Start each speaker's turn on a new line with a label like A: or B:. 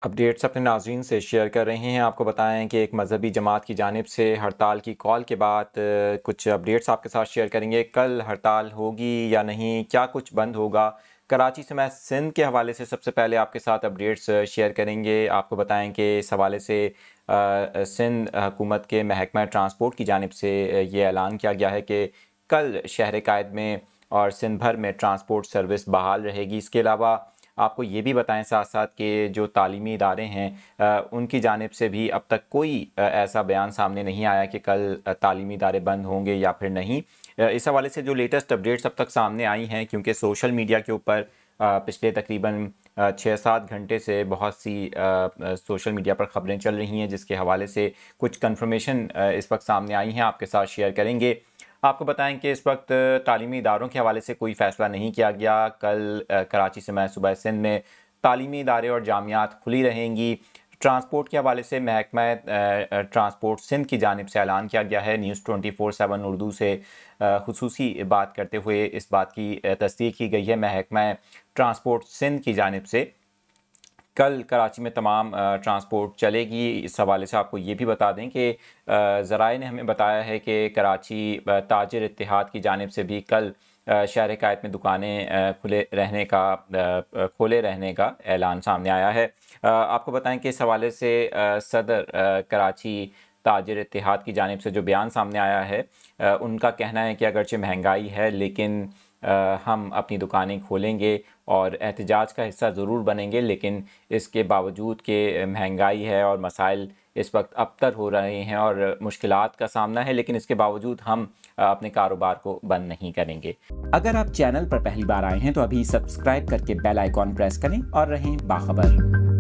A: Updates अपने नाज़रीन से शेयर कर रहे हैं। आपको बताएं कि एक मज़हबी जमात की जानिब से हड़ताल की कॉल के बाद कुछ अपडेट्स आपके साथ शेयर करेंगे। कल हड़ताल होगी या नहीं, क्या कुछ बंद होगा, कराची समेत सिंध के हवाले से सबसे पहले आपके साथ अपडेट्स शेयर करेंगे। आपको बताएं कि इस हवाले से सिंध हुकूमत के महकमा ट्रांसपोर्ट की जानिब से ये ऐलान किया गया है कि कल शहर कायद में और सिंध भर में ट्रांसपोर्ट सर्विस बहाल रहेगी। इसके अलावा आपको ये भी बताएं साथ साथ कि जो तालीमी इदारे हैं उनकी जानिब से भी अब तक कोई ऐसा बयान सामने नहीं आया कि कल तालीमी इदारे बंद होंगे या फिर नहीं। इस हवाले से जो लेटेस्ट अपडेट्स अब तक सामने आई हैं, क्योंकि सोशल मीडिया के ऊपर पिछले तकरीबन 6-7 घंटे से बहुत सी सोशल मीडिया पर ख़बरें चल रही हैं, जिसके हवाले से कुछ कंफर्मेशन इस वक्त सामने आई हैं, आपके साथ शेयर करेंगे। आपको बताएं कि इस वक्त तालीमी इदारों के हवाले से कोई फ़ैसला नहीं किया गया। कल कराची समेत सूबा सिंध में तालीमी इदारे और जामियात खुली रहेंगी। ट्रांसपोर्ट के हवाले से महकमा ट्रांसपोर्ट सिंध की जानिब से ऐलान किया गया है। न्यूज़ 24/7 उर्दू से खुसूसी बात करते हुए इस बात की तस्दीक की गई है महकमा ट्रांसपोर्ट सिंध की जानिब से। कल कराची में तमाम ट्रांसपोर्ट चलेगी। इस हवाले से आपको ये भी बता दें कि ज़राए ने हमें बताया है कि कराची ताजिर इत्तेहाद की जानिब से भी कल शहर कायद में दुकानें खोले रहने का ऐलान सामने आया है। आपको बताएं कि इस हवाले से सदर कराची ताजिर इत्तेहाद की जानिब से जो बयान सामने आया है, उनका कहना है कि अगरचे महंगाई है लेकिन हम अपनी दुकानें खोलेंगे और एहतजाज का हिस्सा ज़रूर बनेंगे, लेकिन इसके बावजूद कि महंगाई है और मसाइल इस वक्त अबतर हो रहे हैं और मुश्किलात का सामना है, लेकिन इसके बावजूद हम अपने कारोबार को बंद नहीं करेंगे।
B: अगर आप चैनल पर पहली बार आए हैं तो अभी सब्सक्राइब करके बेल आइकॉन प्रेस करें और रहें बाखबर।